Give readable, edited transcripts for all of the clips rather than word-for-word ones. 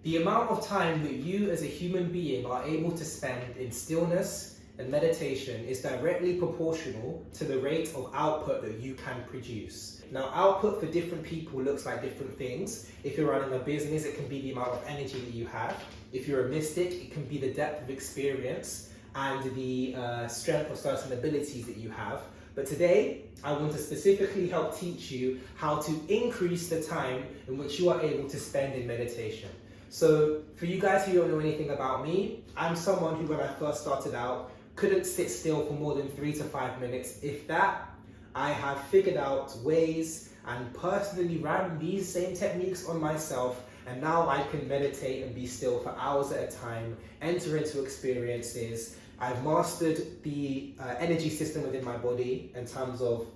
The amount of time that you as a human being are able to spend in stillness and meditation is directly proportional to the rate of output that you can produce. Now, output for different people looks like different things. If you're running a business, it can be the amount of energy that you have. If you're a mystic, it can be the depth of experience and the strength of certain abilities that you have. But today, I want to specifically help teach you how to increase the time in which you are able to spend in meditation. So for you guys who don't know anything about me, I'm someone who, when I first started out, couldn't sit still for more than 3 to 5 minutes. If that, I have figured out ways and personally ran these same techniques on myself, and now I can meditate and be still for hours at a time, enter into experiences. I've mastered the energy system within my body in terms of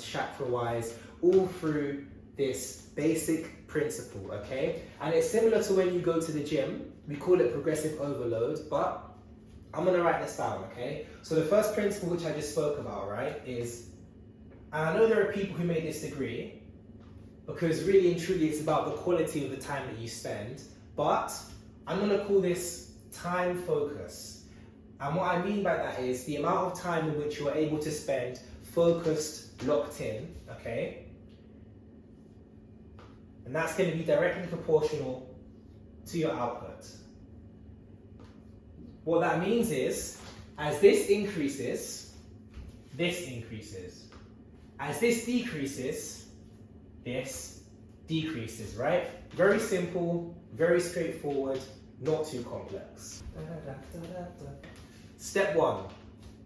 chakra-wise, all through this basic principle, okay? And it's similar to when you go to the gym. We call it progressive overload, but I'm gonna write this down, okay? So the first principle which I just spoke about, right, is, and I know there are people who may disagree, because really and truly it's about the quality of the time that you spend, but I'm gonna call this time focus. And what I mean by that is the amount of time in which you are able to spend focused, locked in, okay? And that's going to be directly proportional to your output. What that means is, as this increases, this increases. As this decreases, this decreases, right? Very simple, very straightforward, not too complex. Step 1,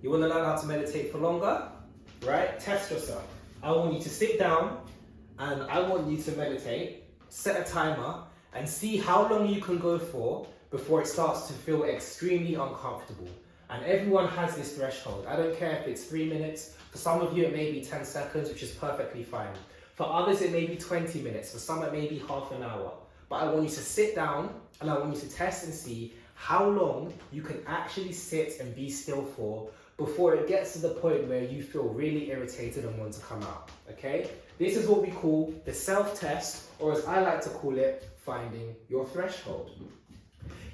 you want to learn how to meditate for longer, right? Test yourself. I want you to sit down and I want you to meditate, set a timer, and see how long you can go for before it starts to feel extremely uncomfortable. And everyone has this threshold. I don't care if it's 3 minutes. For some of you, it may be 10 seconds, which is perfectly fine. For others, it may be 20 minutes. For some, it may be half an hour. But I want you to sit down and I want you to test and see how long you can actually sit and be still for before it gets to the point where you feel really irritated and want to come out, okay? This is what we call the self-test, or as I like to call it, finding your threshold.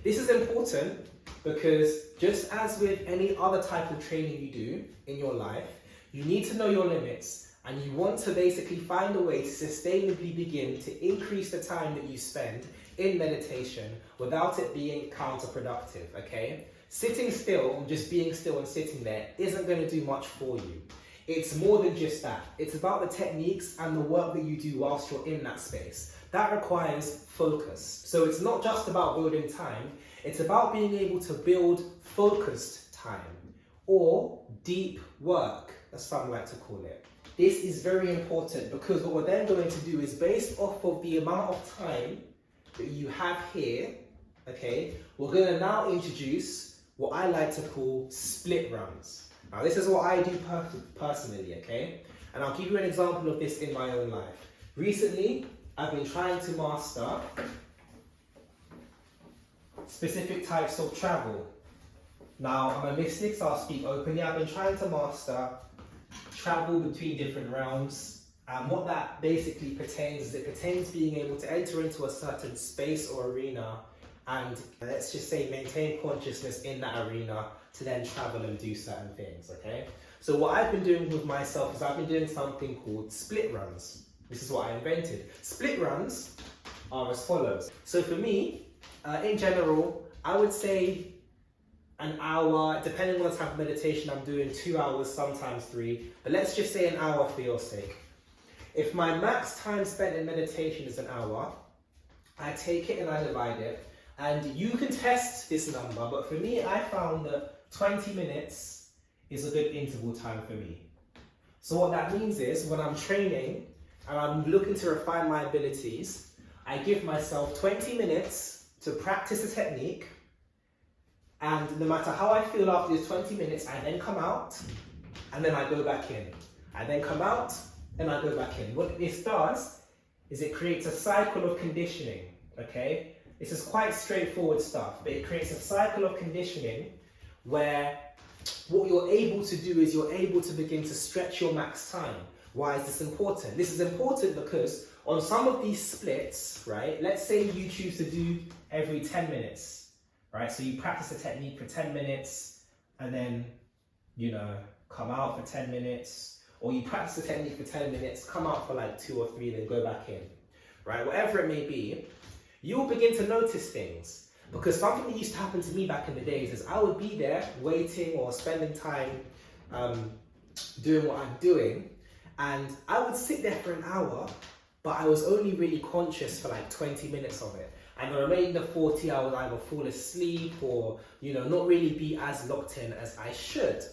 This is important because just as with any other type of training you do in your life, you need to know your limits and you want to basically find a way to sustainably begin to increase the time that you spend in meditation without it being counterproductive, okay? Sitting still and just being still and sitting there isn't going to do much for you. It's more than just that. It's about the techniques and the work that you do whilst you're in that space. That requires focus. So it's not just about building time, it's about being able to build focused time, or deep work, as some like to call it. This is very important because what we're then going to do is, based off of the amount of time that you have here, okay, we're going to now introduce what I like to call split runs. Now this is what I do personally, okay? And I'll give you an example of this in my own life. Recently, I've been trying to master specific types of travel. Now, I'm a mystic, so I'll speak openly. I've been trying to master travel between different realms. And what that basically pertains is, it pertains being able to enter into a certain space or arena and, let's just say, maintain consciousness in that arena to then travel and do certain things, okay? So what I've been doing with myself is I've been doing something called split runs. This is what I invented. Split runs are as follows. So for me, in general, I would say an hour, depending on the type of meditation I'm doing, 2 hours, sometimes 3, but let's just say an hour for your sake. If my max time spent in meditation is an hour, I take it and I divide it, and you can test this number, but for me, I found that 20 minutes is a good interval time for me. So what that means is, when I'm training and I'm looking to refine my abilities, I give myself 20 minutes to practice the technique, and no matter how I feel after these 20 minutes, I then come out and then I go back in. I then come out and I go back in. What this does is it creates a cycle of conditioning, okay? This is quite straightforward stuff, but it creates a cycle of conditioning where what you're able to do is you're able to begin to stretch your max time. Why is this important? This is important because on some of these splits, right, let's say you choose to do every 10 minutes, right? So you practice a technique for 10 minutes and then, you know, come out for 10 minutes, or you practice the technique for 10 minutes, come out for like 2 or 3, then go back in, right? Whatever it may be, you'll begin to notice things. Because something that used to happen to me back in the days is I would be there waiting or spending time doing what I'm doing, and I would sit there for an hour, but I was only really conscious for like 20 minutes of it. And the remaining 40, I would either fall asleep or, you know, not really be as locked in as I should.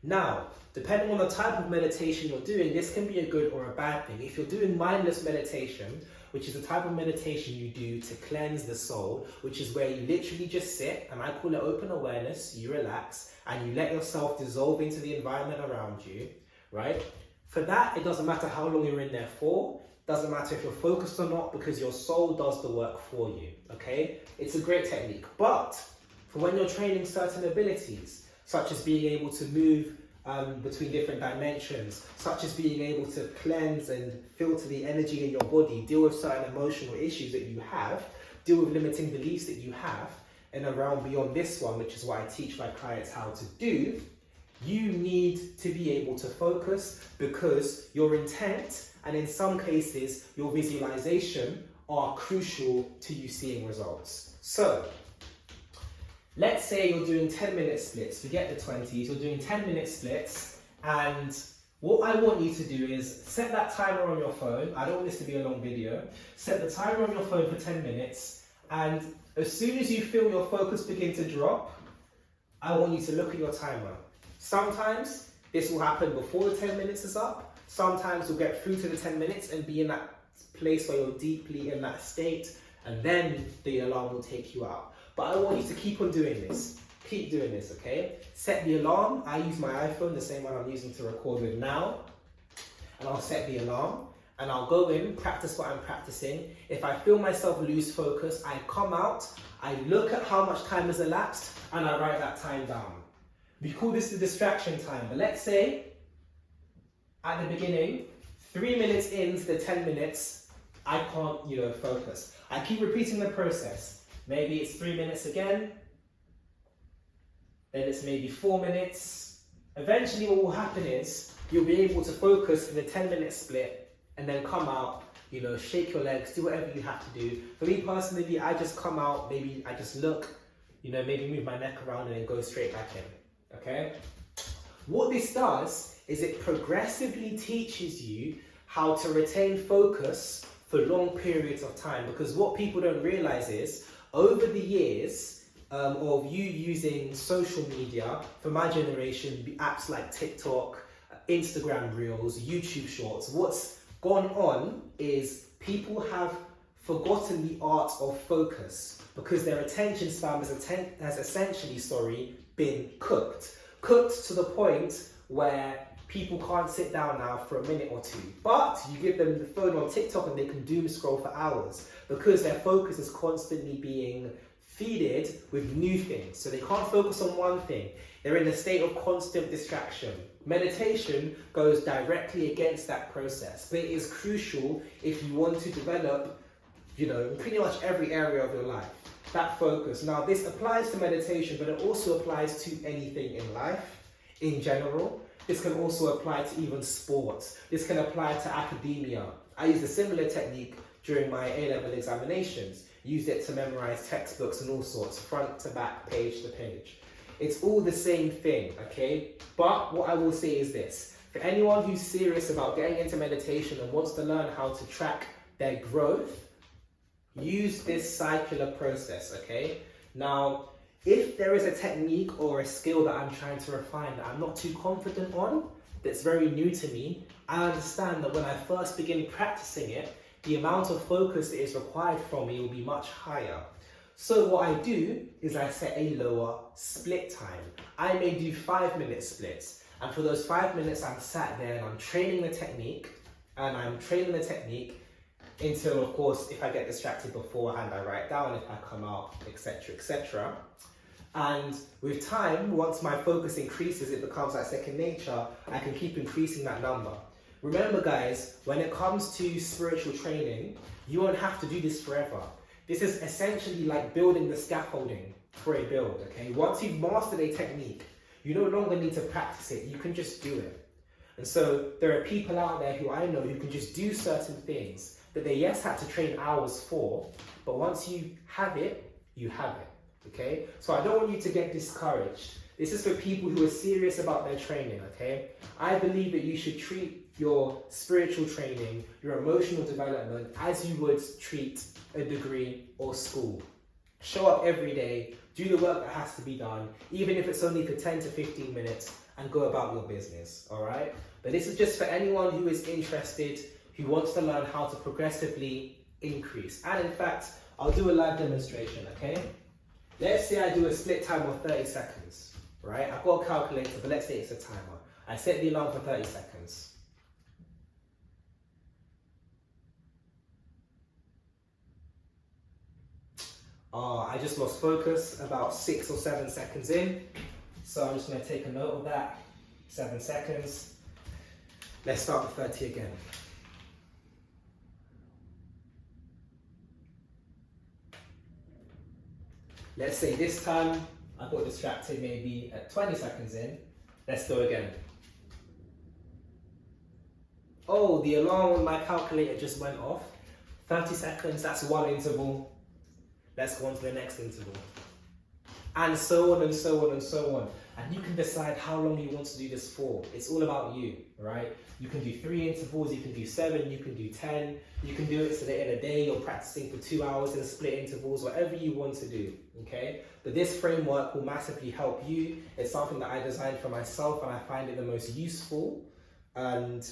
Now, depending on the type of meditation you're doing, this can be a good or a bad thing. If you're doing mindless meditation, which is the type of meditation you do to cleanse the soul, which is where you literally just sit, and I call it open awareness, you relax, and you let yourself dissolve into the environment around you, right? For that, it doesn't matter how long you're in there for, doesn't matter if you're focused or not, because your soul does the work for you, okay? It's a great technique. But for when you're training certain abilities, such as being able to move between different dimensions, such as being able to cleanse and filter the energy in your body, deal with certain emotional issues that you have, deal with limiting beliefs that you have, in a realm beyond this one, which is what I teach my clients how to do, you need to be able to focus, because your intent and in some cases your visualization are crucial to you seeing results. So let's say you're doing 10-minute splits, forget the 20s, you're doing 10-minute splits, and what I want you to do is set that timer on your phone. I don't want this to be a long video. Set the timer on your phone for 10 minutes, and as soon as you feel your focus begin to drop, I want you to look at your timer. Sometimes this will happen before the 10 minutes is up. Sometimes you'll get through to the 10 minutes and be in that place where you're deeply in that state, and then the alarm will take you out. But I want you to keep on doing this. Keep doing this, okay? Set the alarm. I use my iPhone, the same one I'm using to record with now. And I'll set the alarm. And I'll go in, practice what I'm practicing. If I feel myself lose focus, I come out, I look at how much time has elapsed, and I write that time down. We call this the distraction time. But let's say, at the beginning, 3 minutes into the 10 minutes, I can't, focus. I keep repeating the process. Maybe it's 3 minutes again, then it's maybe 4 minutes. Eventually what will happen is you'll be able to focus in a 10-minute split and then come out, shake your legs, do whatever you have to do. For me personally, I just come out, maybe I just look, maybe move my neck around and then go straight back in, okay? What this does is it progressively teaches you how to retain focus for long periods of time, because what people don't realize is over the years of you using social media, for my generation, apps like TikTok, Instagram Reels, YouTube Shorts, what's gone on is people have forgotten the art of focus because their attention span has essentially been cooked to the point where people can't sit down now for a minute or two. But you give them the phone on TikTok and they can doom scroll for hours because their focus is constantly being feeded with new things. So they can't focus on one thing. They're in a state of constant distraction. Meditation goes directly against that process, but it is crucial if you want to develop, in pretty much every area of your life, that focus. Now, this applies to meditation, but it also applies to anything in life in general. This can also apply to even sports. This can apply to academia. I used a similar technique during my A-level examinations. Used it to memorize textbooks and all sorts, front to back, page to page. It's all the same thing, okay? But what I will say is this. For anyone who's serious about getting into meditation and wants to learn how to track their growth, use this circular process, okay? Now, if there is a technique or a skill that I'm trying to refine that I'm not too confident on, that's very new to me, I understand that when I first begin practicing it, the amount of focus that is required from me will be much higher. So what I do is I set a lower split time. I may do 5-minute splits, and for those 5 minutes I'm sat there and I'm training the technique, until, of course, if I get distracted beforehand, I write down, if I come out, etc., etc. And with time, once my focus increases, it becomes like second nature, I can keep increasing that number. Remember guys, when it comes to spiritual training, you won't have to do this forever. This is essentially like building the scaffolding for a build, okay? Once you've mastered a technique, you no longer need to practice it, you can just do it. And so there are people out there who I know who can just do certain things that they, yes, had to train hours for, but once you have it, you have it, okay? So I don't want you to get discouraged. This is for people who are serious about their training, okay? I believe that you should treat your spiritual training, your emotional development, as you would treat a degree or school. Show up every day, do the work that has to be done, even if it's only for 10 to 15 minutes, and go about your business, all right? But this is just for anyone who is interested, who wants to learn how to progressively increase. And in fact, I'll do a live demonstration, okay? Let's say I do a split time of 30 seconds, right? I've got a calculator, but let's say it's a timer. I set the alarm for 30 seconds. I just lost focus about 6 or 7 seconds in. So I'm just going to take a note of that. 7 seconds. Let's start with 30 again. Let's say this time I got distracted maybe at 20 seconds in. Let's go again. Oh, the alarm on my calculator just went off. 30 seconds, that's one interval. Let's go on to the next interval. And so on and so on and so on. And you can decide how long you want to do this for. It's all about you, right? You can do 3 intervals, you can do 7, you can do 10. You can do it so that in a day you're practicing for 2 hours in split intervals, whatever you want to do, okay? But this framework will massively help you. It's something that I designed for myself and I find it the most useful. And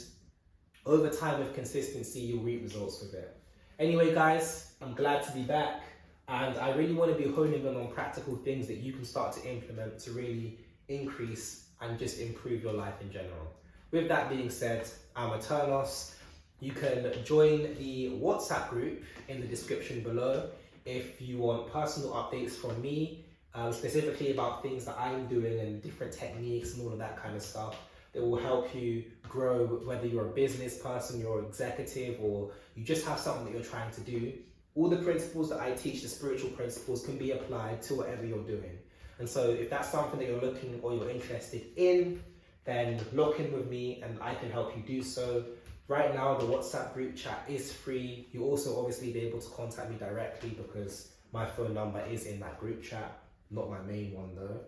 over time with consistency, you'll reap results with it. Anyway, guys, I'm glad to be back. And I really want to be honing in on practical things that you can start to implement to really increase and just improve your life in general. With that being said, I'm Eternos. You can join the WhatsApp group in the description below if you want personal updates from me, specifically about things that I'm doing and different techniques and all of that kind of stuff that will help you grow, whether you're a business person, you're an executive, or you just have something that you're trying to do. All the principles that I teach, the spiritual principles, can be applied to whatever you're doing. And so if that's something that you're looking or you're interested in, then log in with me and I can help you do so. Right now, the WhatsApp group chat is free. You'll also obviously be able to contact me directly because my phone number is in that group chat, not my main one though.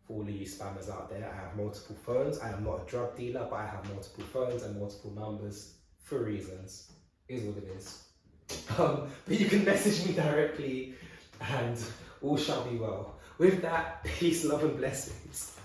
For all of you spammers out there, I have multiple phones. I am not a drug dealer, but I have multiple phones and multiple numbers for reasons. Is what it is. But you can message me directly and all shall be well. With that, peace, love and blessings.